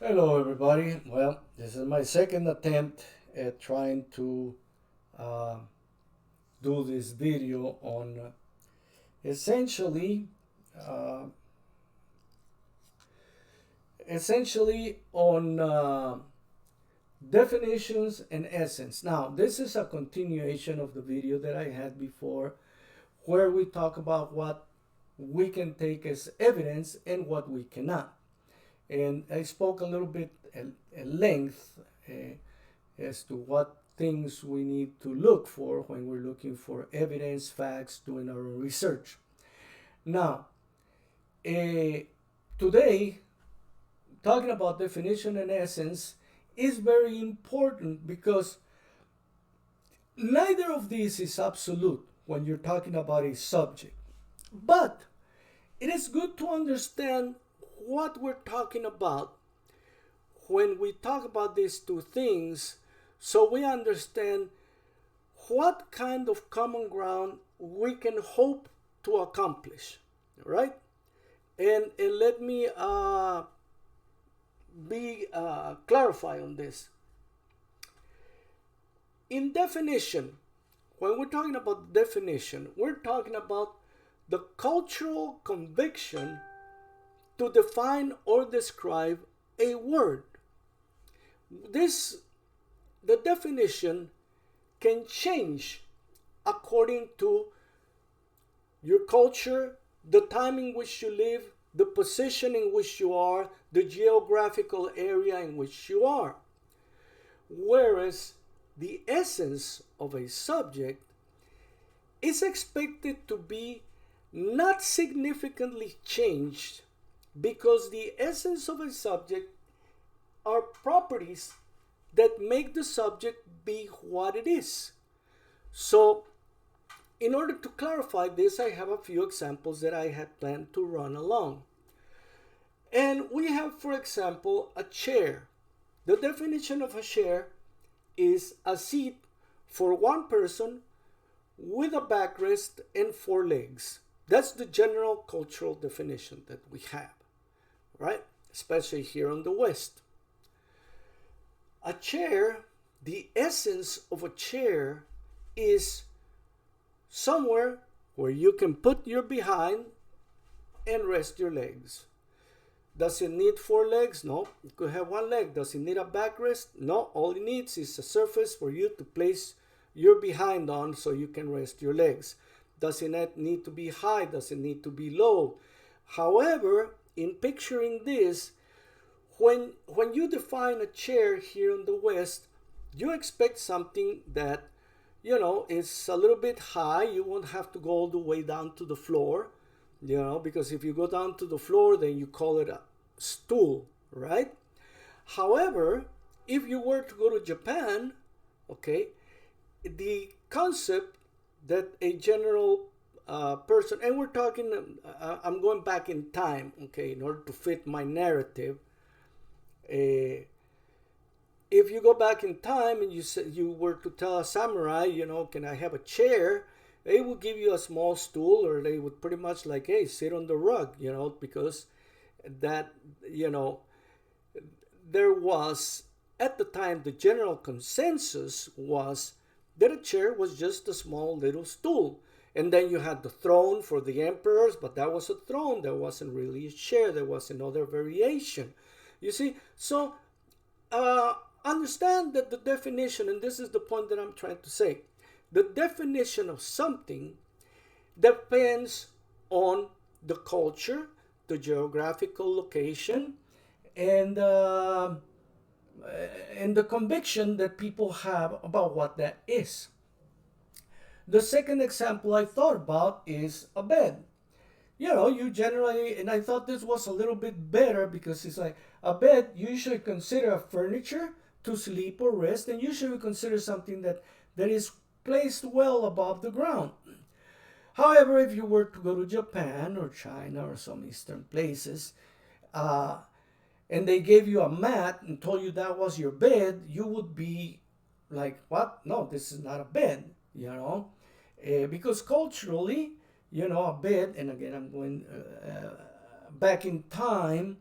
Hello, everybody. Well, this is my second attempt at trying to uh, do this video on essentially, uh, essentially on definitions and essence. Now, this is a continuation of the video that I had before, where we talk about what we can take as evidence and what we cannot. And I spoke a little bit at length as to what things we need to look for when we're looking for evidence, facts, doing our own research. Now, today, talking about definition and essence is very important because neither of these is absolute when you're talking about a subject. But it is good to understand what we're talking about when we talk about these two things so we understand what kind of common ground we can hope to accomplish, right? And let me be clarify on this. In definition, when we're talking about definition, we're talking about the cultural conviction to define or describe a word. The definition can change according to your culture, the time in which you live, the position in which you are, the geographical area in which you are. Whereas the essence of a subject is expected to be not significantly changed because the essence of a subject are properties that make the subject be what it is. So, in order to clarify this, I have a few examples that I had planned to run along. And we have, for example, a chair. The definition of a chair is a seat for one person with a backrest and four legs. That's the general cultural definition that we have, right? Especially here on the West. A chair, the essence of a chair is somewhere where you can put your behind and rest your legs. Does it need four legs? No. You could have one leg. Does it need a backrest? No. All it needs is a surface for you to place your behind on so you can rest your legs. Does it need to be high? Does it need to be low? However, in picturing this, when you define a chair here in the West, you expect something that, is a little bit high. You won't have to go all the way down to the floor, because if you go down to the floor, then you call it a stool, right? However, if you were to go to Japan, okay, the concept that a general person, and we're talking, I'm going back in time, okay, in order to fit my narrative. If you go back in time and you were to tell a samurai, can I have a chair? They would give you a small stool, or they would pretty much like, hey, sit on the rug, because that, there was, at the time, the general consensus was that a chair was just a small little stool. And then you had the throne for the emperors, but that was a throne. There wasn't really a chair. There was another variation. You see, so understand that the definition, and this is the point that I'm trying to say, the definition of something depends on the culture, the geographical location, and the conviction that people have about what that is. The second example I thought about is a bed. You generally, and I thought this was a little bit better because it's like a bed, you usually consider a furniture to sleep or rest, and usually consider something that is placed well above the ground. However, if you were to go to Japan or China or some Eastern places, and they gave you a mat and told you that was your bed, you would be like, what? No, this is not a bed, because culturally, a bed, and again, I'm going back in time,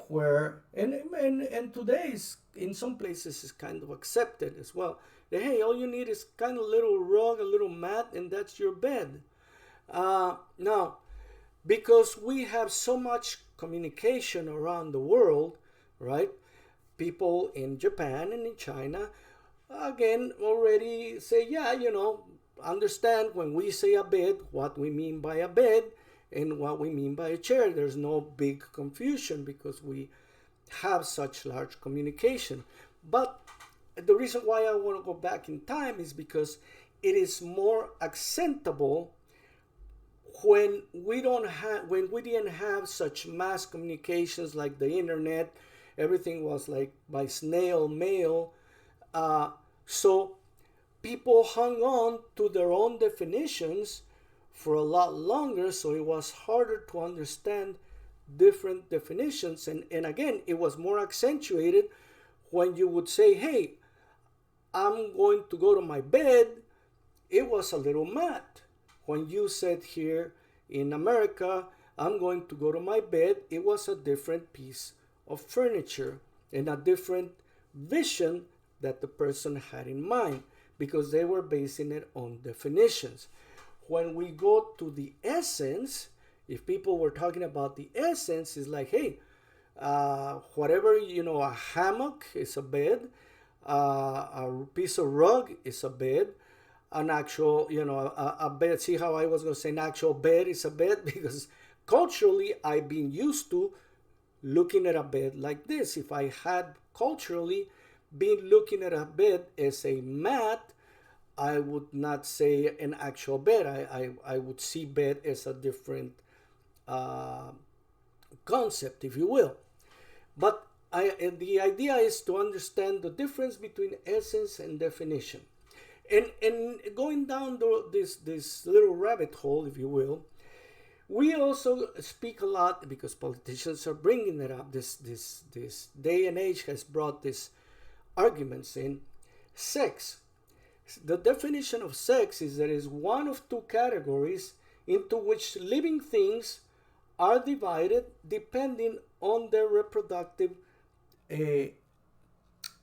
where and today is in some places is kind of accepted as well. That, hey, all you need is kind of little rug, a little mat, and that's your bed. Now, because we have so much communication around the world, right? People in Japan and in China, again, already say, yeah, understand when we say a bed, what we mean by a bed and what we mean by a chair. There's no big confusion because we have such large communication. But the reason why I want to go back in time is because it is more acceptable when we didn't have such mass communications like the internet. Everything was like by snail mail. So people hung on to their own definitions for a lot longer, so it was harder to understand different definitions. And again, it was more accentuated when you would say, hey, I'm going to go to my bed. It was a little mat. When you said here in America, I'm going to go to my bed, it was a different piece of furniture and a different vision that the person had in mind because they were basing it on definitions. When we go to the essence, if people were talking about the essence, it's like, hey, whatever, a hammock is a bed, a piece of rug is a bed, an actual, a bed. See how I was going to say an actual bed is a bed? Because culturally, I've been used to looking at a bed like this. If I had culturally been looking at a bed as a mat, I would not say an actual bed. I would see bed as a different concept, if you will. But the idea is to understand the difference between essence and definition. And going down this little rabbit hole, if you will, we also speak a lot because politicians are bringing it up. This day and age has brought these arguments in sex. The definition of sex is that it is one of two categories into which living things are divided depending on their reproductive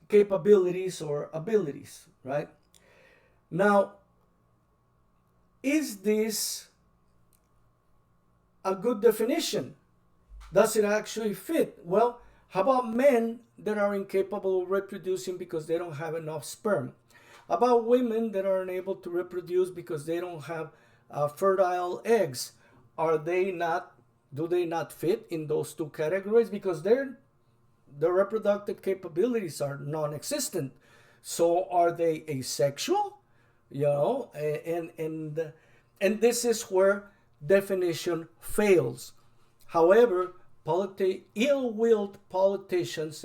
capabilities or abilities, right? Now, is this a good definition? Does it actually fit? Well, how about men that are incapable of reproducing because they don't have enough sperm? About women that are unable to reproduce because they don't have fertile eggs? Do they not fit in those two categories? Because their reproductive capabilities are non-existent. So are they asexual? And this is where definition fails. However, ill-willed politicians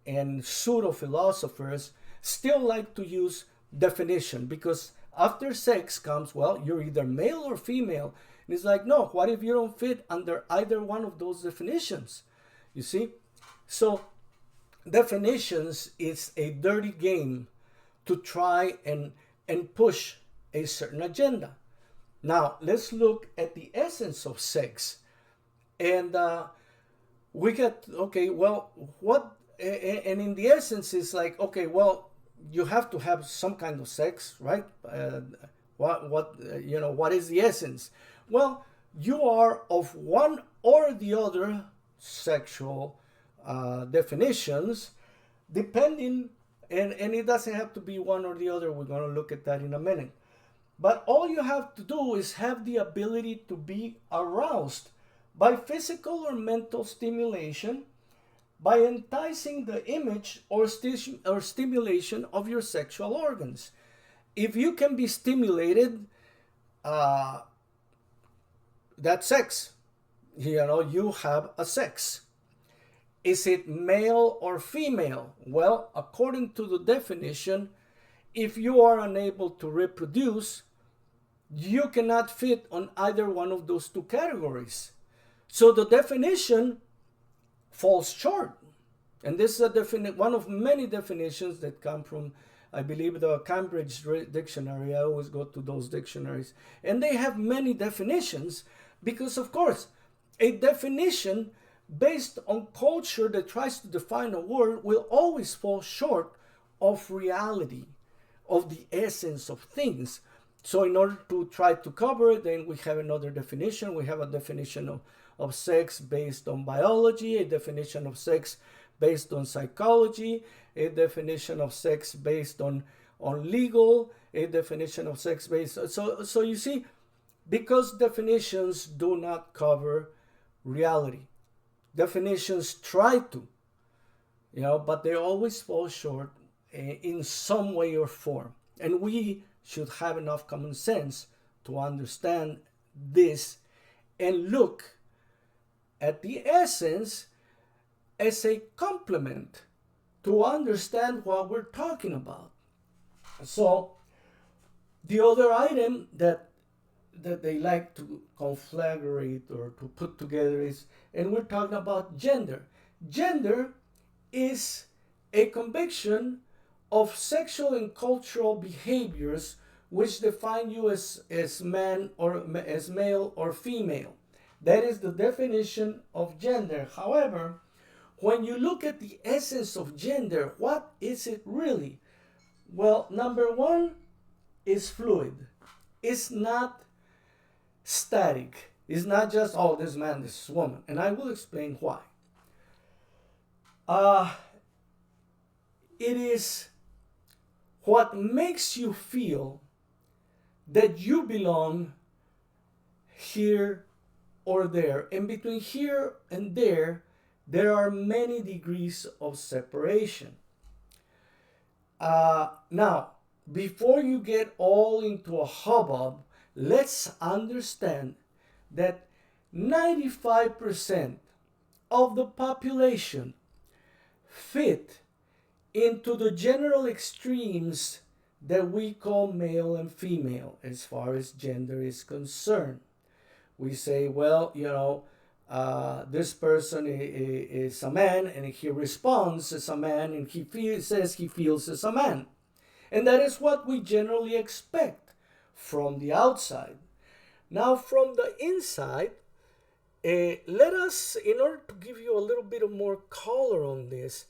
and pseudo-philosophers still like to use definition because after sex comes, well, you're either male or female. And it's like, no, what if you don't fit under either one of those definitions? You see? So definitions is a dirty game to try and push a certain agenda. Now, let's look at the essence of sex. And we get, okay, well, what, and in the essence, it's like, okay, well, you have to have some kind of sex, right? What is the essence? Well, you are of one or the other sexual definitions, depending, and it doesn't have to be one or the other. We're going to look at that in a minute. But all you have to do is have the ability to be aroused by physical or mental stimulation, by enticing the image or stimulation of your sexual organs. If you can be stimulated, that's sex. You have a sex. Is it male or female? Well, according to the definition, if you are unable to reproduce, you cannot fit on either one of those two categories. So the definition falls short. And this is one of many definitions that come from, I believe, the Cambridge Dictionary. I always go to those dictionaries. And they have many definitions because, of course, a definition based on culture that tries to define a word will always fall short of reality, of the essence of things. So in order to try to cover it, then we have another definition. We have a definition of sex based on biology, a definition of sex based on psychology, a definition of sex based on legal, a definition of sex based. So you see, because definitions do not cover reality. Definitions try to, but they always fall short in some way or form. And we should have enough common sense to understand this and look at the essence as a complement to understand what we're talking about. So the other item that they like to conflagrate or to put together is, and we're talking about gender. Gender is a conviction of sexual and cultural behaviors which define you as man or as male or female. That is the definition of gender. However, when you look at the essence of gender, what is it really? Well, number one is fluid. It's not static. It's not just, oh, this man, this woman. And I will explain why. It is what makes you feel that you belong here or there. And between here and there are many degrees of separation. Now, before you get all into a hubbub, let's understand that 95% of the population fit into the general extremes that we call male and female as far as gender is concerned. We say, well, this person is a man and he responds as a man and says he feels as a man. And that is what we generally expect from the outside. Now, from the inside, let us, in order to give you a little bit of more color on this,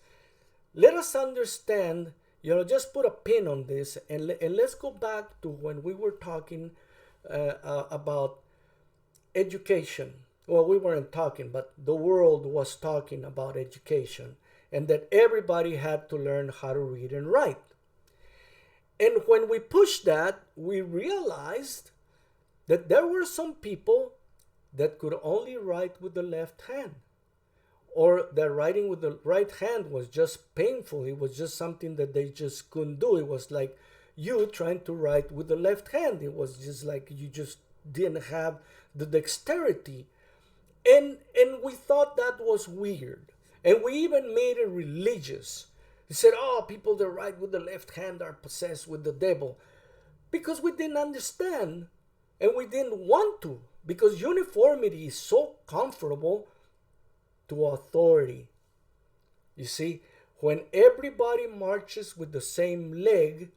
let us understand, just put a pin on this and let's go back to when we were talking about education. Well, we weren't talking, but the world was talking about education and that everybody had to learn how to read and write. And when we pushed that, we realized that there were some people that could only write with the left hand, or that writing with the right hand was just painful. It was just something that they just couldn't do. It was like you trying to write with the left hand. It was just like you just didn't have the dexterity. And we thought that was weird. And we even made it religious. He said, oh, people that write with the left hand are possessed with the devil. Because we didn't understand and we didn't want to. Because uniformity is so comfortable to authority. You see, when everybody marches with the same leg,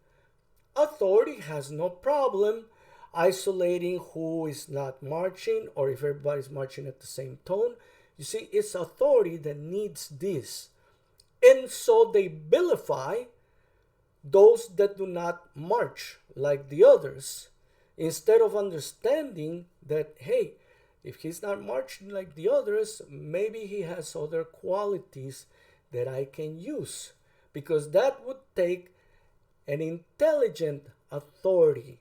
authority has no problem isolating who is not marching or if everybody's marching at the same tone. You see, it's authority that needs this. And so they vilify those that do not march like the others, instead of understanding that, hey, if he's not marching like the others, maybe he has other qualities that I can use. Because that would take an intelligent authority.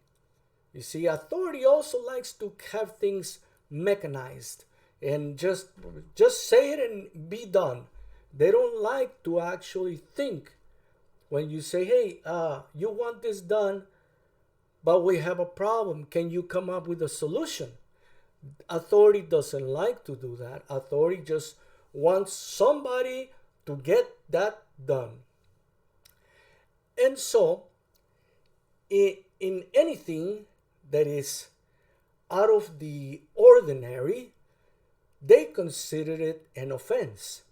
You see, authority also likes to have things mechanized and just say it and be done. They don't like to actually think. When you say, hey, you want this done, but we have a problem. Can you come up with a solution? Authority doesn't like to do that. Authority just wants somebody to get that done. And so, in anything that is out of the ordinary, they consider it an offense.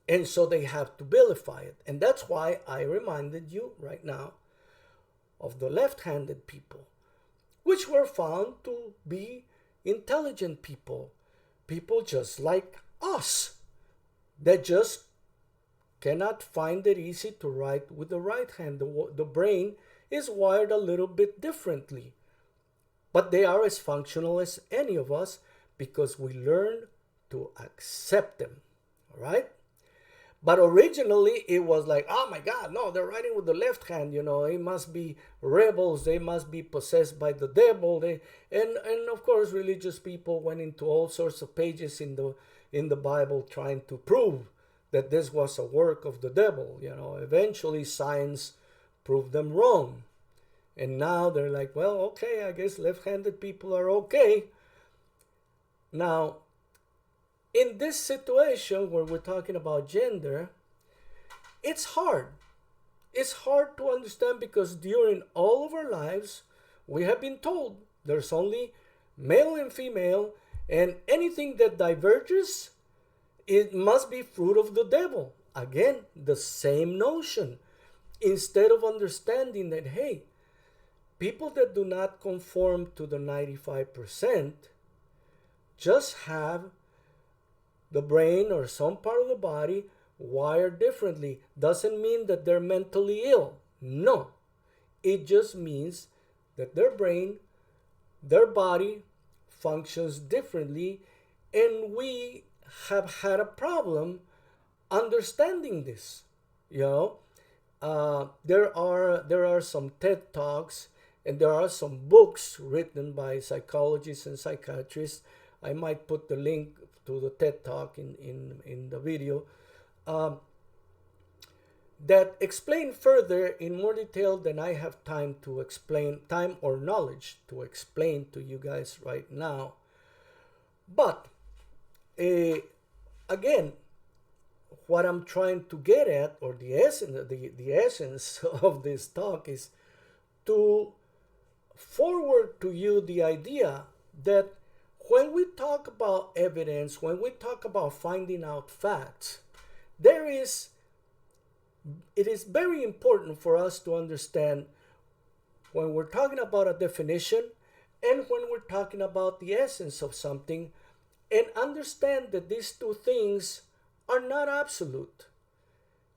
And so they have to vilify it. And that's why I reminded you right now of the left-handed people, which were found to be intelligent people. People just like us. that just cannot find it easy to write with the right hand. The brain is wired a little bit differently, but they are as functional as any of us because we learn to accept them. All right? But originally it was like, oh my God, no, they're writing with the left hand. They must be rebels. They must be possessed by the devil. And of course, religious people went into all sorts of pages in the Bible trying to prove that this was a work of the devil. Eventually science proved them wrong. And now they're like, well, okay, I guess left-handed people are okay. Now, in this situation where we're talking about gender, it's hard. It's hard to understand because during all of our lives, we have been told there's only male and female, and anything that diverges, it must be fruit of the devil. Again, the same notion. Instead of understanding that, hey, people that do not conform to the 95% just have the brain or some part of the body wired differently. Doesn't mean that they're mentally ill. No. It just means that their brain, their body functions differently, and we have had a problem understanding this. There are some TED Talks and there are some books written by psychologists and psychiatrists. I might put the link to the TED Talk in the video, that explain further in more detail than I have time or knowledge to explain to you guys right now. But again, what I'm trying to get at, or the essence of this talk, is to forward to you the idea that when we talk about evidence, when we talk about finding out facts, it is very important for us to understand when we're talking about a definition and when we're talking about the essence of something, and understand that these two things are not absolute.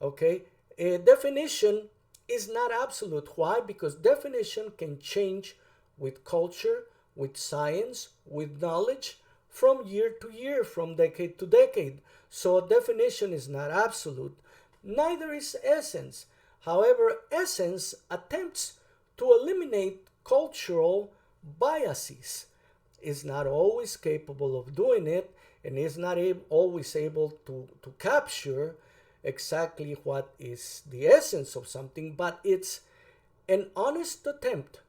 Okay? A definition is not absolute. Why? Because definition can change with culture, with science, with knowledge, from year to year, from decade to decade. So a definition is not absolute. Neither is essence. However, essence attempts to eliminate cultural biases. Is not always capable of doing it, and is not always able to capture exactly what is the essence of something, but it's an honest attempt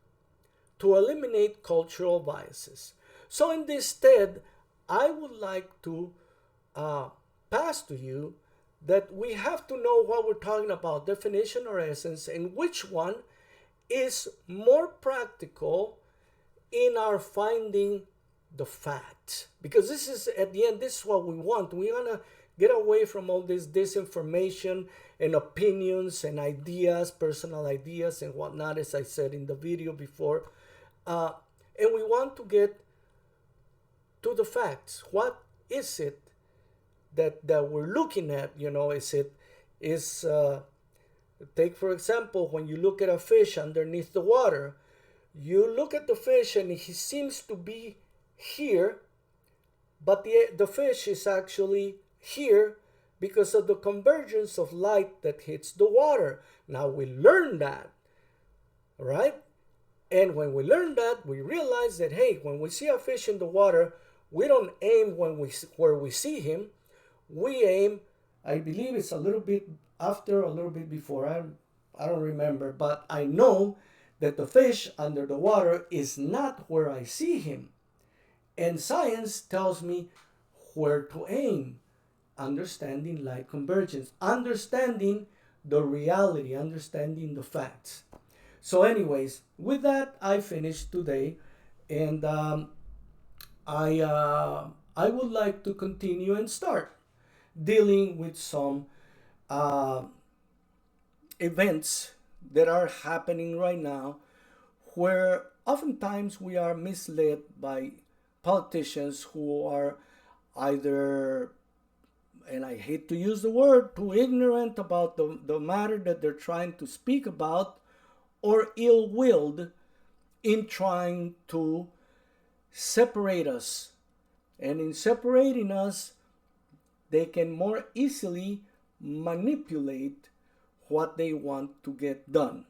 to eliminate cultural biases. So in this TED, I would like to pass to you that we have to know what we're talking about, definition or essence, and which one is more practical in our finding the fact. Because this is, at the end, this is what we want. We want to get away from all this disinformation and opinions and ideas, personal ideas and whatnot, as I said in the video before. And we want to get to the facts. What is it that we're looking at? Take for example, when you look at a fish underneath the water, you look at the fish and he seems to be here, but the fish is actually here because of the convergence of light that hits the water. Now we learn that, right? And when we learn that, we realize that, hey, when we see a fish in the water, we don't aim where we see him. We aim, I believe it's a little bit after, a little bit before. I don't remember, but I know that the fish under the water is not where I see him. And science tells me where to aim. Understanding light convergence, understanding the reality, understanding the facts. So anyways, with that, I finished today, and I would like to continue and start dealing with some events that are happening right now, where oftentimes we are misled by politicians who are either and I hate to use the word, too ignorant about the matter that they're trying to speak about, or ill-willed in trying to separate us. And in separating us, they can more easily manipulate what they want to get done.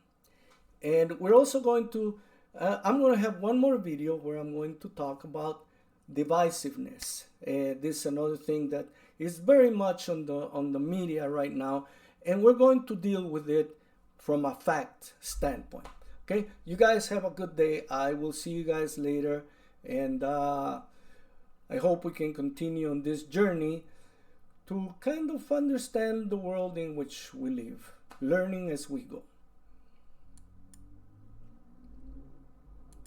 And we're also going to, I'm going to have one more video where I'm going to talk about divisiveness. This is another thing that is very much on the media right now, and we're going to deal with it from a fact standpoint. Okay, you guys have a good day. I will see you guys later, and I hope we can continue on this journey to kind of understand the world in which we live, learning as we go.